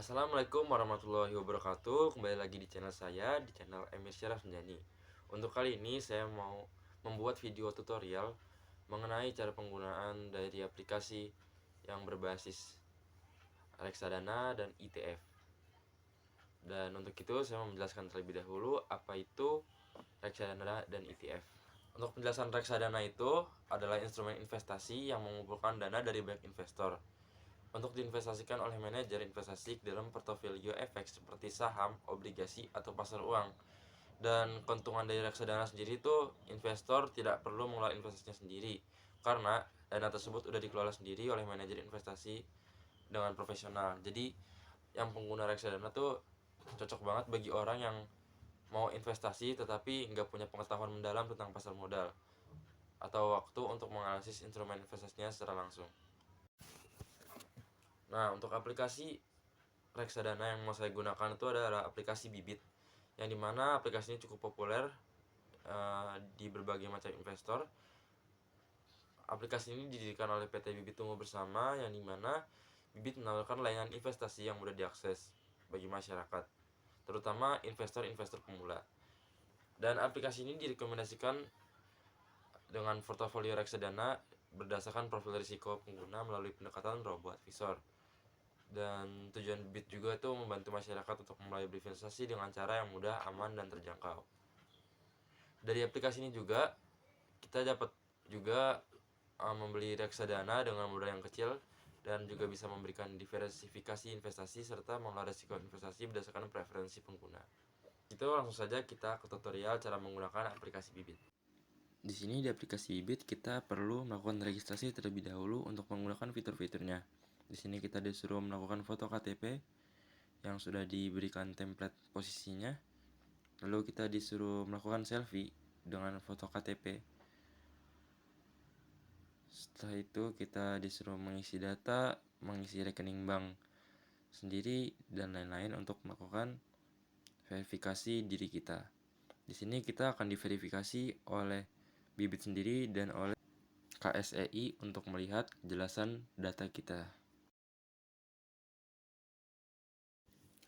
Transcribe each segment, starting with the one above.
Assalamualaikum warahmatullahi wabarakatuh. Kembali lagi di channel saya, di channel Emir Syaraf Menjani. Untuk kali ini saya mau membuat video tutorial mengenai cara penggunaan dari aplikasi yang berbasis reksadana dan ETF. Dan untuk itu saya mau menjelaskan terlebih dahulu apa itu reksadana dan ETF. Untuk penjelasan reksadana itu adalah instrumen investasi yang mengumpulkan dana dari banyak investor untuk diinvestasikan oleh manajer investasi dalam portofolio efek seperti saham, obligasi, atau pasar uang. Dan keuntungan dari reksadana sendiri itu investor tidak perlu mengelola investasinya sendiri karena dana tersebut sudah dikelola sendiri oleh manajer investasi dengan profesional. Jadi yang pengguna reksadana tuh cocok banget bagi orang yang mau investasi tetapi nggak punya pengetahuan mendalam tentang pasar modal atau waktu untuk menganalisis instrumen investasinya secara langsung. Nah, untuk aplikasi reksadana yang mau saya gunakan itu adalah aplikasi Bibit, yang dimana aplikasi ini cukup populer di berbagai macam investor. Aplikasi ini didirikan oleh PT Bibit Tumbuh Bersama, yang dimana Bibit menawarkan layanan investasi yang mudah diakses bagi masyarakat, terutama investor-investor pemula. Dan aplikasi ini direkomendasikan dengan portofolio reksadana berdasarkan profil risiko pengguna melalui pendekatan robot advisor. Dan tujuan Bibit juga itu membantu masyarakat untuk mulai berinvestasi dengan cara yang mudah, aman, dan terjangkau. Dari aplikasi ini juga kita dapat juga membeli reksadana dengan modal yang kecil dan juga bisa memberikan diversifikasi investasi serta mengelola risiko investasi berdasarkan preferensi pengguna. Itu langsung saja kita ke tutorial cara menggunakan aplikasi Bibit. Di sini di aplikasi Bibit kita perlu melakukan registrasi terlebih dahulu untuk menggunakan fitur-fiturnya. Di sini kita disuruh melakukan foto KTP yang sudah diberikan template posisinya. Lalu kita disuruh melakukan selfie dengan foto KTP. Setelah itu kita disuruh mengisi data, mengisi rekening bank sendiri dan lain-lain untuk melakukan verifikasi diri kita. Di sini kita akan diverifikasi oleh Bibit sendiri dan oleh KSEI untuk melihat kejelasan data kita.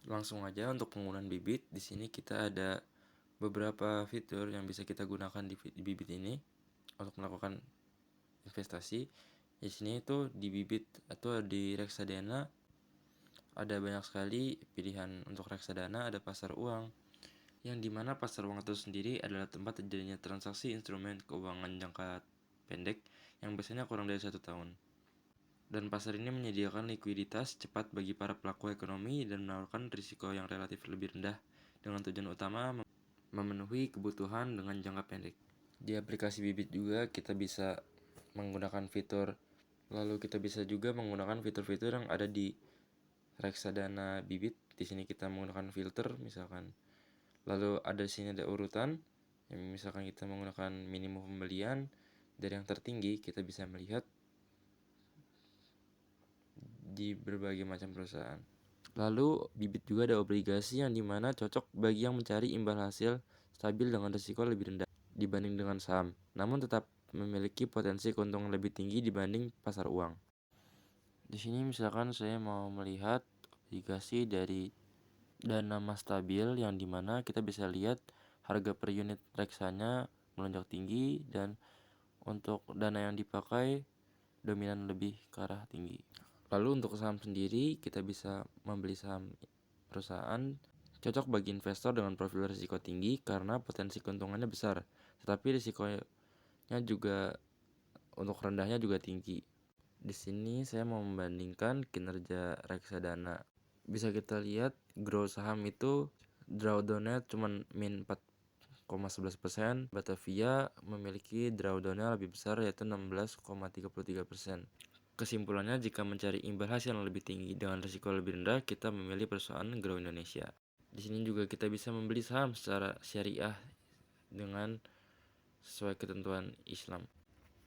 Langsung aja untuk penggunaan Bibit. Di sini kita ada beberapa fitur yang bisa kita gunakan di Bibit ini untuk melakukan investasi. Di sini itu di Bibit atau di reksadana ada banyak sekali pilihan. Untuk reksadana ada pasar uang, yang dimana pasar uang itu sendiri adalah tempat terjadinya transaksi instrumen keuangan jangka pendek yang biasanya kurang dari 1 tahun. Dan pasar ini menyediakan likuiditas cepat bagi para pelaku ekonomi dan menawarkan risiko yang relatif lebih rendah dengan tujuan utama memenuhi kebutuhan dengan jangka pendek. Di aplikasi Bibit juga kita bisa menggunakan fitur, lalu kita bisa juga menggunakan fitur-fitur yang ada di reksadana Bibit. Di sini kita menggunakan filter misalkan. Lalu ada di sini ada urutan, yang misalkan kita menggunakan minimum pembelian dari yang tertinggi, kita bisa melihat di berbagai macam perusahaan. Lalu Bibit juga ada obligasi yang dimana cocok bagi yang mencari imbal hasil stabil dengan risiko lebih rendah dibanding dengan saham, namun tetap memiliki potensi keuntungan lebih tinggi dibanding pasar uang. Di sini misalkan saya mau melihat obligasi dari Dana Mas Stabil, yang dimana kita bisa lihat harga per unit reksanya melonjak tinggi dan untuk dana yang dipakai dominan lebih ke arah tinggi. Lalu untuk saham sendiri kita bisa membeli saham perusahaan cocok bagi investor dengan profil risiko tinggi karena potensi keuntungannya besar, tetapi risikonya juga untuk rendahnya juga tinggi. Di sini saya mau membandingkan kinerja reksadana. Bisa kita lihat grow saham itu drawdownnya cuma min 4,11%. Batavia memiliki drawdownnya lebih besar yaitu 16,33%. Kesimpulannya, jika mencari imbal hasil yang lebih tinggi dengan risiko lebih rendah, kita memilih perusahaan Grow Indonesia. Di sini juga kita bisa membeli saham secara syariah dengan sesuai ketentuan Islam.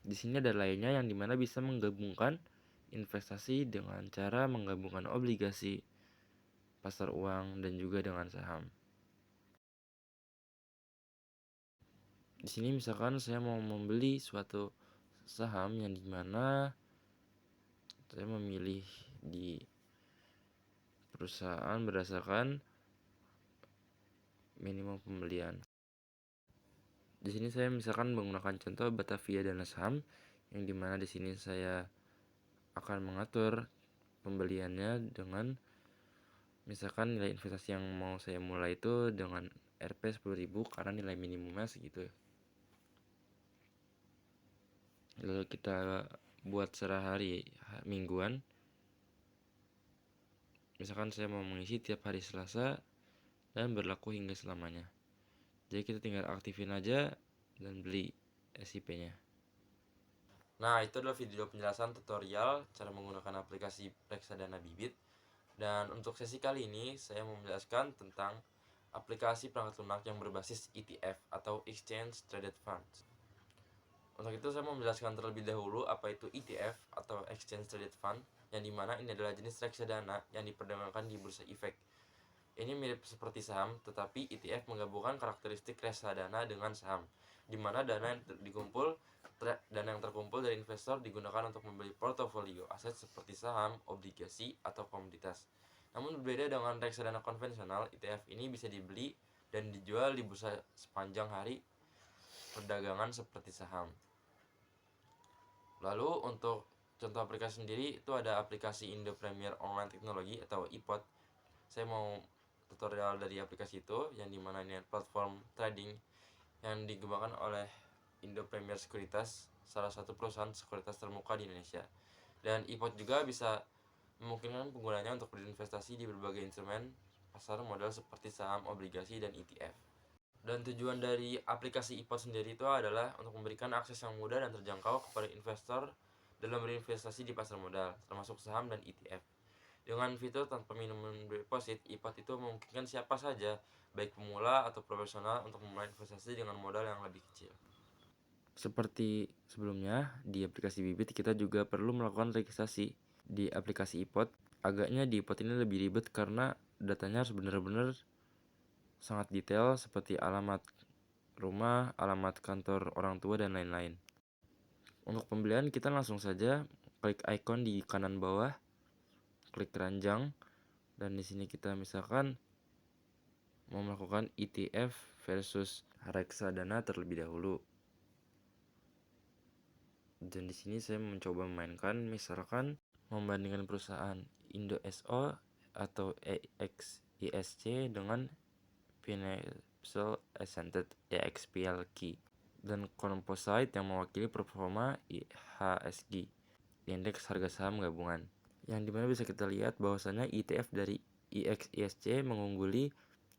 Di sini ada lainnya yang dimana bisa menggabungkan investasi dengan cara menggabungkan obligasi, pasar uang, dan juga dengan saham. Di sini misalkan saya mau membeli suatu saham yang dimana saya memilih di perusahaan berdasarkan minimum pembelian. Di sini saya misalkan menggunakan contoh Batavia Dana Saham, yang dimana di sini saya akan mengatur pembeliannya dengan misalkan nilai investasi yang mau saya mulai itu dengan Rp 10.000 karena nilai minimumnya segitu. Lalu kita buat secara mingguan. Misalkan saya mau mengisi tiap hari Selasa dan berlaku hingga selamanya. Jadi kita tinggal aktifin aja dan beli SIP-nya. Nah, itu adalah video penjelasan tutorial cara menggunakan aplikasi Reksadana Bibit. Dan untuk sesi kali ini saya mau menjelaskan tentang aplikasi perangkat lunak yang berbasis ETF atau Exchange Traded Funds. Untuk itu saya mau menjelaskan terlebih dahulu apa itu ETF atau Exchange Traded Fund, yang dimana ini adalah jenis reksadana yang diperdagangkan di bursa efek. Ini mirip seperti saham, tetapi ETF menggabungkan karakteristik reksadana dengan saham, di mana dana yang terkumpul dari investor digunakan untuk membeli portofolio aset seperti saham, obligasi, atau komoditas. Namun berbeda dengan reksadana konvensional, ETF ini bisa dibeli dan dijual di bursa sepanjang hari perdagangan seperti saham. Lalu untuk contoh aplikasi sendiri itu ada aplikasi Indo Premier Online Technology atau IPOT. Saya mau tutorial dari aplikasi itu, yang dimana ini platform trading yang dikembangkan oleh Indo Premier Sekuritas, salah satu perusahaan sekuritas termuka di Indonesia. Dan IPOT juga bisa memungkinkan penggunanya untuk berinvestasi di berbagai instrumen pasar modal seperti saham, obligasi, dan ETF. Dan tujuan dari aplikasi IPOT sendiri itu adalah untuk memberikan akses yang mudah dan terjangkau kepada investor dalam berinvestasi di pasar modal, termasuk saham dan ETF. Dengan fitur tanpa minimum deposit, IPOT itu memungkinkan siapa saja, baik pemula atau profesional, untuk memulai investasi dengan modal yang lebih kecil. Seperti sebelumnya, di aplikasi Bibit kita juga perlu melakukan registrasi. Di aplikasi IPOT, agaknya di IPOT ini lebih ribet karena datanya harus benar-benar sangat detail seperti alamat rumah, alamat kantor orang tua, dan lain-lain. Untuk pembelian kita langsung saja klik icon di kanan bawah, klik keranjang, dan di sini kita misalkan mau melakukan ETF versus reksadana terlebih dahulu. Dan di sini saya mencoba memainkan misalkan membandingkan perusahaan Indo SO atau EXISC dengan Financial Ascended EXPLQ dan Composite yang mewakili performa IHSG, indeks harga saham gabungan, yang dimana bisa kita lihat bahwasanya ETF dari IXISC mengungguli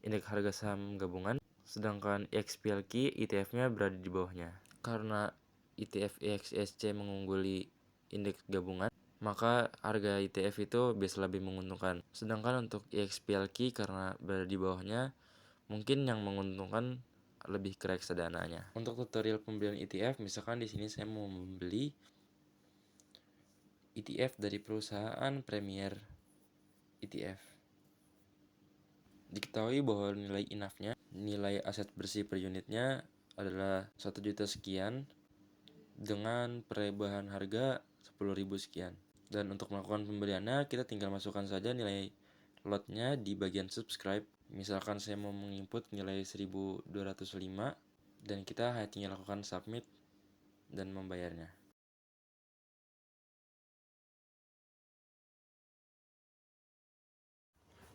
indeks harga saham gabungan, sedangkan EXPLQ ETF-nya berada di bawahnya. Karena ETF IXISC mengungguli indeks gabungan, maka harga ETF itu biasa lebih menguntungkan. Sedangkan untuk IXPLQ karena berada di bawahnya, mungkin yang menguntungkan lebih ke reksadananya. Untuk tutorial pembelian ETF, misalkan di sini saya mau membeli ETF dari perusahaan Premier ETF. Diketahui bahwa nilai INAV-nya, nilai aset bersih per unitnya adalah 1 juta sekian dengan perubahan harga 10.000 sekian. Dan untuk melakukan pembeliannya, kita tinggal masukkan saja nilai lotnya di bagian subscribe. Misalkan saya mau menginput nilai 1205 dan kita hanya tinggal lakukan submit dan membayarnya.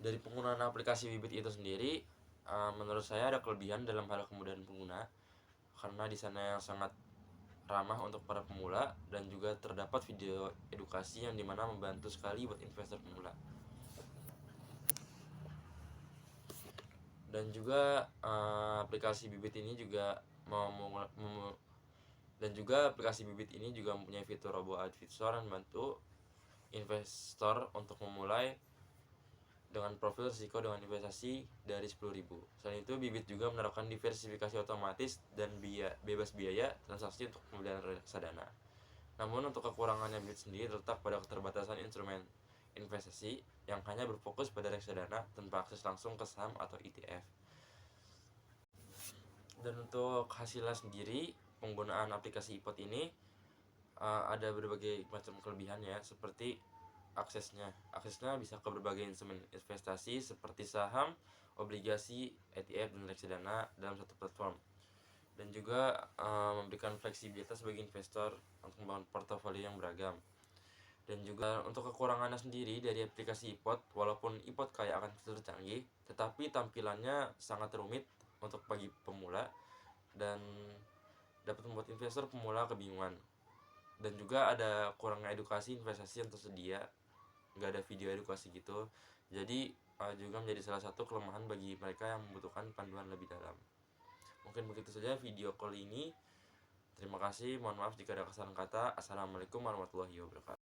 Dari penggunaan aplikasi Bibit itu sendiri, menurut saya ada kelebihan dalam hal kemudahan pengguna, karena di sana yang sangat ramah untuk para pemula dan juga terdapat video edukasi yang dimana membantu sekali buat investor pemula. Dan juga aplikasi Bibit ini juga aplikasi Bibit ini juga mempunyai fitur robo advisor yang membantu investor untuk memulai dengan profil risiko dengan investasi dari 10.000. Selain itu, Bibit juga menerapkan diversifikasi otomatis dan bebas biaya transaksi untuk pembelian reksadana. Namun untuk kekurangannya Bibit sendiri terletak pada keterbatasan instrumen investasi yang hanya berfokus pada reksadana tanpa akses langsung ke saham atau ETF. Dan untuk hasilnya sendiri, penggunaan aplikasi IPOT ini ada berbagai macam kelebihan ya, seperti Aksesnya bisa ke berbagai instrumen investasi seperti saham, obligasi, ETF, dan reksadana dalam satu platform. Dan juga memberikan fleksibilitas bagi investor untuk membangun portofolio yang beragam. Dan juga untuk kekurangannya sendiri dari aplikasi iPod, walaupun iPod kaya akan fitur canggih, tetapi tampilannya sangat rumit untuk bagi pemula dan dapat membuat investor pemula kebingungan. Dan juga ada kurangnya edukasi investasi yang tersedia, nggak ada video edukasi gitu. Jadi juga menjadi salah satu kelemahan bagi mereka yang membutuhkan panduan lebih dalam. Mungkin begitu saja video kali ini. Terima kasih, mohon maaf jika ada kesalahan kata. Assalamualaikum warahmatullahi wabarakatuh.